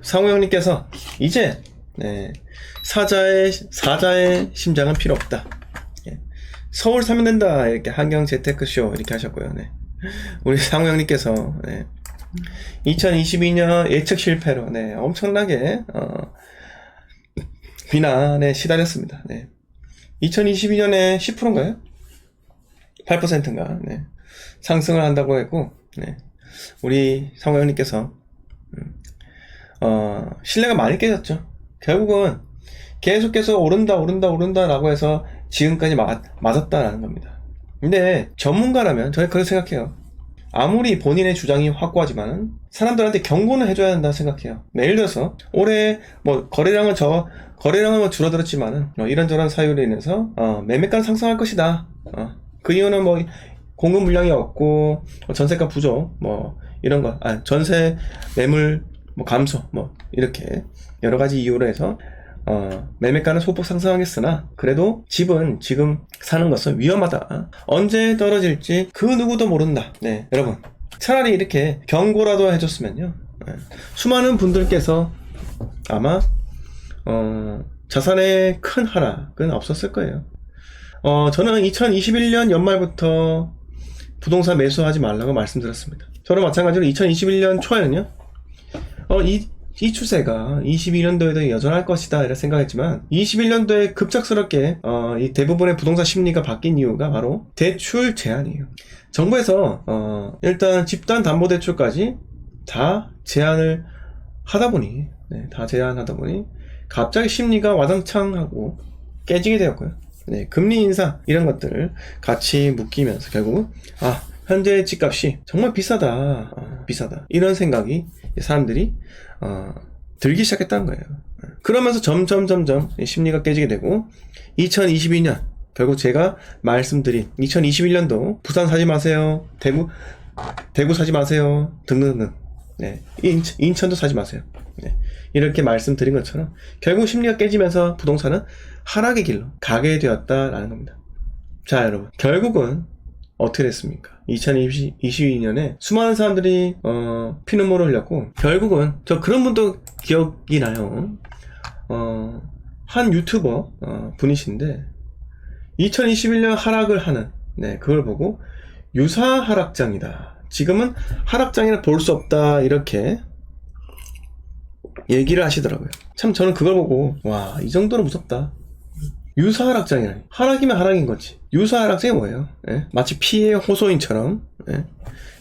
상우 형님께서 이제 사자의 심장은 필요 없다. 서울 사면 된다. 이렇게 한경 재테크쇼 이렇게 하셨고요. 우리 상우 형님께서 2022년 예측 실패로 엄청나게 비난에 시달렸습니다. 2022년에 10%인가요? 8%인가 상승을 한다고 했고 우리 상우 형님께서 신뢰가 많이 깨졌죠. 결국은 계속해서 오른다 라고 해서 지금까지 맞았다라는 겁니다. 근데 전문가라면 저는 그렇게 생각해요. 아무리 본인의 주장이 확고하지만 사람들한테 경고는 해줘야 한다 생각해요. 예를 들어서 올해 거래량은 줄어들었지만은 이런저런 사유로 인해서 매매가는 상승할 것이다. 그 이유는 공급 물량이 없고 전세가 부족 이런 거 전세 매물 감소 이렇게 여러 가지 이유로 해서 매매가는 소폭 상승하겠으나 그래도 집은 지금 사는 것은 위험하다. 언제 떨어질지 그 누구도 모른다. 여러분 차라리 이렇게 경고라도 해줬으면요. 수많은 분들께서 아마 자산의 큰 하락은 없었을 거예요. 저는 2021년 연말부터 부동산 매수하지 말라고 말씀드렸습니다. 저는 마찬가지로 2021년 초에는요. 이 추세가 22년도에도 여전할 것이다 이렇게 생각했지만 21년도에 급작스럽게 이 대부분의 부동산 심리가 바뀐 이유가 바로 대출 제한이에요. 정부에서 일단 집단담보대출까지 다 제한을 하다 보니 갑자기 심리가 와장창하고 깨지게 되었고요. 금리 인상 이런 것들을 같이 묶이면서 결국 현재 집값이 정말 비싸다 이런 생각이 사람들이 들기 시작했다는 거예요. 그러면서 점점 심리가 깨지게 되고 2022년 결국 제가 말씀드린 2021년도 부산 사지 마세요, 대구 사지 마세요 등등등 인천도 사지 마세요 이렇게 말씀드린 것처럼 결국 심리가 깨지면서 부동산은 하락의 길로 가게 되었다라는 겁니다. 자 여러분 결국은 어떻게 됐습니까? 2022년에 수많은 사람들이 피눈물을 흘렸고 결국은 저 그런 분도 기억이 나요. 한 유튜버 분이신데 2021년 하락을 하는 그걸 보고 유사 하락장이다. 지금은 하락장이라 볼 수 없다 이렇게 얘기를 하시더라고요. 참 저는 그걸 보고 와 이 정도는 무섭다. 유사 하락장이라니. 하락이면 하락인 거지. 유사 하락장이 뭐예요? 마치 피해 호소인처럼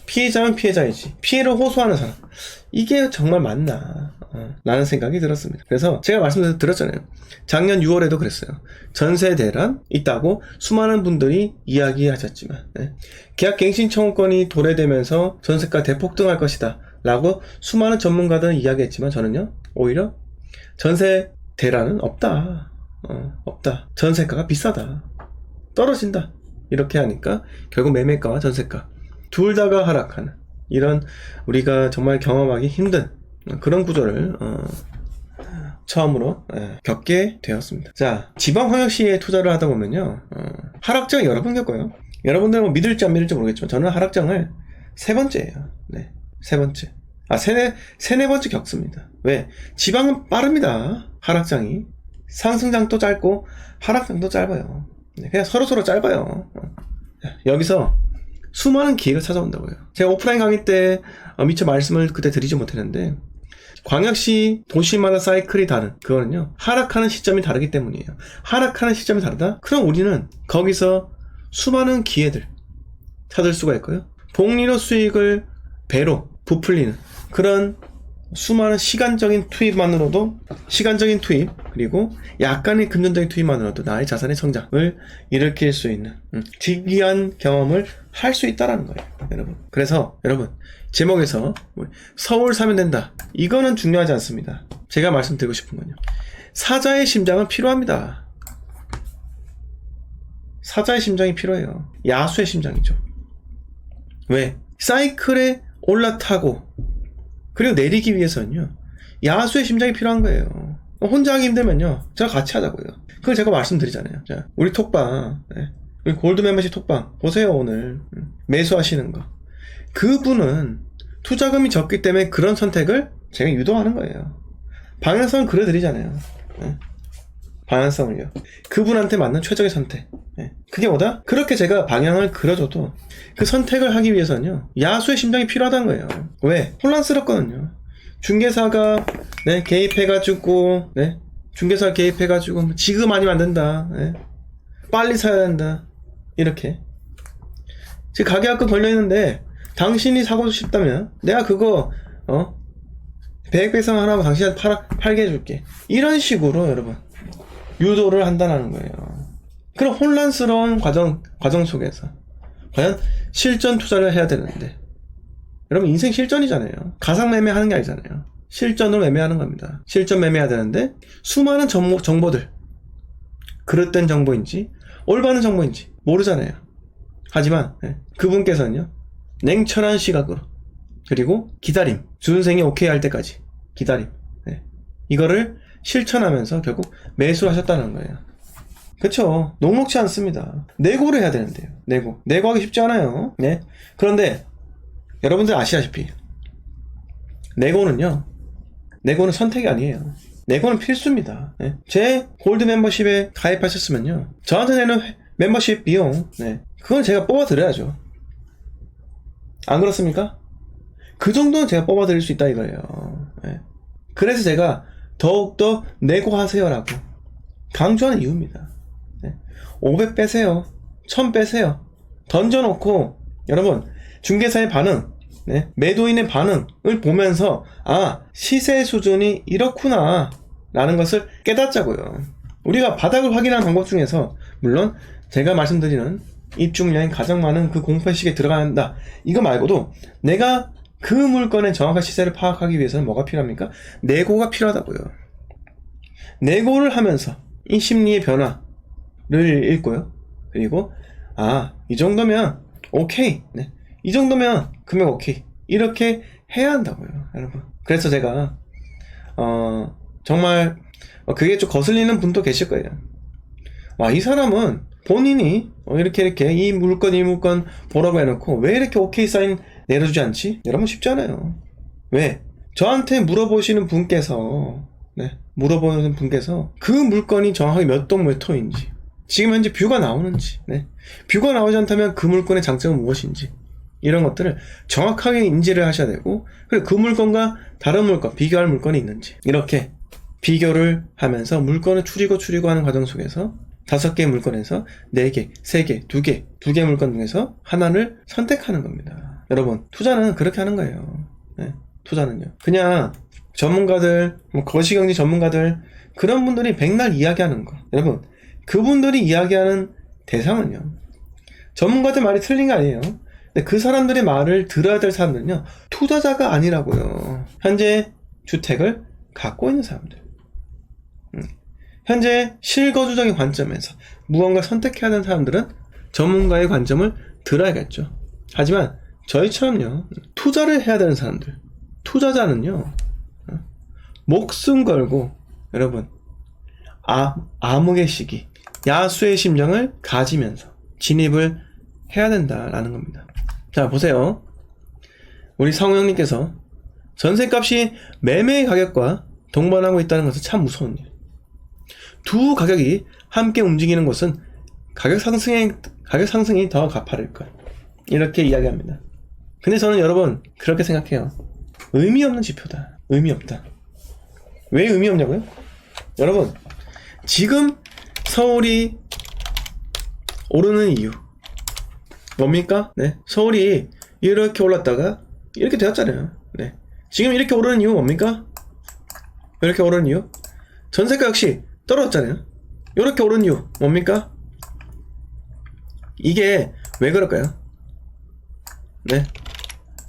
피해자면 피해자이지 피해를 호소하는 사람 이게 정말 맞나 라는 생각이 들었습니다. 그래서 제가 말씀드렸잖아요. 작년 6월에도 그랬어요. 전세 대란 있다고 수많은 분들이 이야기하셨지만 계약갱신 청구권이 도래되면서 전세가 대폭등할 것이다 라고 수많은 전문가들은 이야기했지만 저는요 오히려 전세 대란은 없다. 전세가가 비싸다. 떨어진다. 이렇게 하니까 결국 매매가와 전세가 둘 다가 하락하는 이런 우리가 정말 경험하기 힘든 그런 구조를 처음으로 겪게 되었습니다. 자, 지방광역시에 투자를 하다 보면요 하락장 여러 번 겪어요. 여러분들은 믿을지 안 믿을지 모르겠지만 저는 하락장을 세 번째예요. 세 번째. 세네 번째 겪습니다. 왜? 지방은 빠릅니다. 하락장이. 상승장도 짧고 하락장도 짧아요. 그냥 서로 짧아요. 여기서 수많은 기회가 찾아온다고요. 제가 오프라인 강의 때 미처 말씀을 그때 드리지 못했는데 광역시 도시마다 사이클이 다른 그거는요 하락하는 시점이 다르기 때문이에요. 하락하는 시점이 다르다? 그럼 우리는 거기서 수많은 기회들 찾을 수가 있고요. 복리로 수익을 배로 부풀리는 그런 수많은 시간적인 투입 그리고 약간의 금전적인 투입만으로도 나의 자산의 성장을 일으킬 수 있는 특이한 경험을 할 수 있다라는 거예요, 여러분. 그래서 여러분 제목에서 서울 사면 된다 이거는 중요하지 않습니다. 제가 말씀드리고 싶은 건요 사자의 심장은 필요합니다. 사자의 심장이 필요해요. 야수의 심장이죠. 왜? 사이클에 올라타고 그리고 내리기 위해서는요 야수의 심장이 필요한 거예요. 혼자 하기 힘들면요 제가 같이 하자고요. 그걸 제가 말씀드리잖아요. 자, 우리 톡방 우리 골드 멤버십 톡방 보세요. 오늘 매수하시는 거 그분은 투자금이 적기 때문에 그런 선택을 제가 유도하는 거예요. 방향성을 그려드리잖아요. 네. 방향성을요. 그분한테 맞는 최적의 선택. 네. 그게 뭐다? 그렇게 제가 방향을 그려줘도 그 선택을 하기 위해서는요, 야수의 심장이 필요하다는 거예요. 왜? 혼란스럽거든요. 중개사가 네, 개입해가지고, 네, 중개사 개입해가지고 지금 아니면 안 된다. 네. 빨리 사야 된다. 이렇게. 지금 가계약금 걸려있는데 당신이 사고 싶다면 내가 그거 배액배상 하라고 당신한테 팔게 해줄게. 이런 식으로 여러분 유도를 한다는 거예요. 그런 혼란스러운 과정 속에서 과연 실전 투자를 해야 되는데, 여러분 인생 실전이잖아요. 가상 매매하는 게 아니잖아요. 실전으로 매매하는 겁니다. 실전 매매해야 되는데 수많은 정보들, 그릇된 정보인지 올바른 정보인지 모르잖아요. 하지만 그분께서는요, 냉철한 시각으로, 그리고 기다림, 준생이 오케이 할 때까지 기다림, 이거를 실천하면서 결국 매수를 하셨다는 거예요. 그쵸? 녹록지 않습니다. 내고를 해야 되는데요. 내고하기 쉽지 않아요. 네. 그런데 여러분들 아시다시피 내고는 선택이 아니에요. 내고는 필수입니다. 네. 제 골드 멤버십에 가입하셨으면요, 저한테 내는 멤버십 비용, 그건 제가 뽑아드려야죠. 안 그렇습니까? 그 정도는 제가 뽑아드릴 수 있다 이거예요. 네. 그래서 제가 더욱더 내고하세요라고 강조하는 이유입니다. 500 빼세요. 1000 빼세요. 던져놓고 여러분 중개사의 반응, 매도인의 반응을 보면서 시세 수준이 이렇구나 라는 것을 깨닫자고요. 우리가 바닥을 확인하는 방법 중에서 물론 제가 말씀드리는 입주물량이 가장 많은 그 공포의식에 들어간다, 이거 말고도 내가 그 물건의 정확한 시세를 파악하기 위해서는 뭐가 필요합니까? 내고가 필요하다고요. 내고를 하면서 이 심리의 변화를 읽고요. 그리고 이 정도면 오케이, 이 정도면 금액 오케이, 이렇게 해야 한다고요, 여러분. 그래서 제가 정말 그게 좀 거슬리는 분도 계실 거예요. 이 사람은 본인이 이렇게 이 물건 보라고 해놓고 왜 이렇게 오케이 사인 내려주지 않지? 여러분 쉽지 않아요. 왜? 저한테 물어보시는 분께서 그 물건이 정확하게 몇 동 몇 호인지, 지금 현재 뷰가 나오는지, 뷰가 나오지 않다면 그 물건의 장점은 무엇인지, 이런 것들을 정확하게 인지를 하셔야 되고, 그리고 그 물건과 다른 물건, 비교할 물건이 있는지, 이렇게 비교를 하면서 물건을 추리고 하는 과정 속에서 5개의 물건에서 4개, 3개, 2개 물건 중에서 하나를 선택하는 겁니다. 여러분, 투자는 그렇게 하는 거예요. 투자는요. 그냥 전문가들, 거시경제 전문가들, 그런 분들이 백날 이야기하는 거, 여러분, 그분들이 이야기하는 대상은요, 전문가들 말이 틀린 게 아니에요. 근데 그 사람들의 말을 들어야 될 사람들은요, 투자자가 아니라고요. 현재 주택을 갖고 있는 사람들, 현재 실거주적인 관점에서 무언가 선택해야 하는 사람들은 전문가의 관점을 들어야겠죠. 하지만 저희처럼요, 투자를 해야 되는 사람들, 투자자는요, 목숨 걸고 여러분 암흑의 시기, 야수의 심장을 가지면서 진입을 해야 된다라는 겁니다. 자, 보세요. 우리 상호 형님께서 전세값이 매매 가격과 동반하고 있다는 것은 참 무서운 일. 두 가격이 함께 움직이는 것은 가격 상승이 더 가파를 것, 이렇게 이야기합니다. 근데 저는 여러분 그렇게 생각해요. 의미 없는 지표다. 의미 없다. 왜 의미 없냐고요? 여러분, 지금 서울이 오르는 이유 뭡니까? 서울이 이렇게 올랐다가 이렇게 되었잖아요. 지금 이렇게 오르는 이유 뭡니까? 이렇게 오르는 이유? 전세가 역시 떨어졌잖아요. 이렇게 오른 이유 뭡니까? 이게 왜 그럴까요?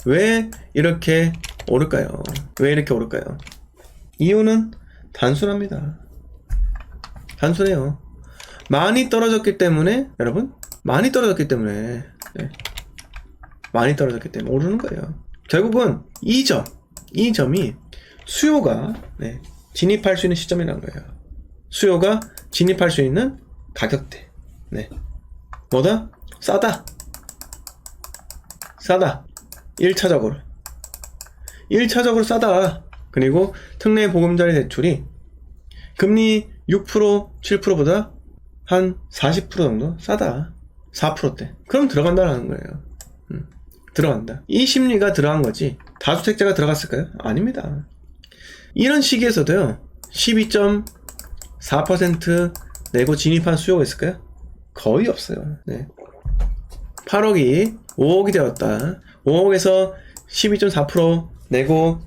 왜 이렇게 오를까요? 왜 이렇게 오를까요? 이유는 단순합니다. 단순해요. 많이 떨어졌기 때문에, 여러분, 많이 떨어졌기 때문에 오르는 거예요. 결국은 이 점이 수요가 진입할 수 있는 시점이라는 거예요. 수요가 진입할 수 있는 가격대. 뭐다? 싸다. 1차적으로 싸다. 그리고 특례 보금자리 대출이 금리 6%, 7%보다 한 40% 정도 싸다. 4%대. 그럼 들어간다라는 거예요. 들어간다. 이 심리가 들어간 거지. 다주택자가 들어갔을까요? 아닙니다. 이런 시기에서도요, 12.4% 내고 진입한 수요가 있을까요? 거의 없어요. 네. 8억이 5억이 되었다. 5억에서 12.4% 내고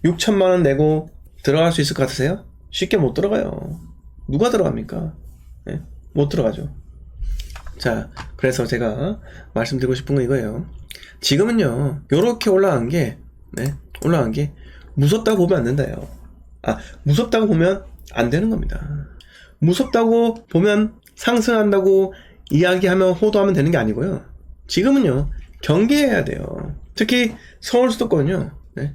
6천만원 내고 들어갈 수 있을 것 같으세요? 쉽게 못 들어가요. 누가 들어갑니까? 네? 못 들어가죠. 자, 그래서 제가 말씀드리고 싶은 건 이거예요. 지금은요, 요렇게 올라간 게 무섭다고 보면 안 된다요. 무섭다고 보면 안 되는 겁니다. 무섭다고 보면 상승한다고 이야기하면 호도하면 되는 게 아니고요. 지금은요, 경계해야 돼요. 특히 서울 수도권은요, 네,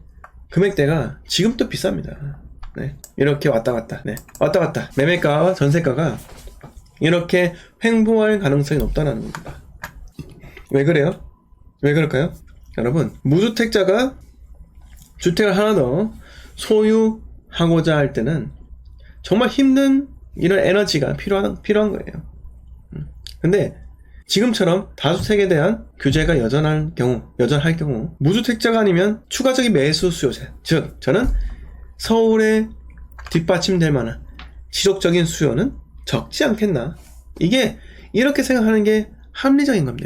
금액대가 지금도 비쌉니다. 네, 이렇게 왔다 갔다, 왔다 갔다. 매매가와 전세가가 이렇게 횡보할 가능성이 높다는 겁니다. 왜 그래요? 왜 그럴까요? 여러분, 무주택자가 주택을 하나 더 소유하고자 할 때는 정말 힘든 이런 에너지가 필요한 거예요. 근데 지금처럼 다주택에 대한 규제가 여전할 경우 무주택자가 아니면 추가적인 매수 수요세, 즉 저는 서울에 뒷받침될 만한 지속적인 수요는 적지 않겠나. 이게 이렇게 생각하는 게 합리적인 겁니다.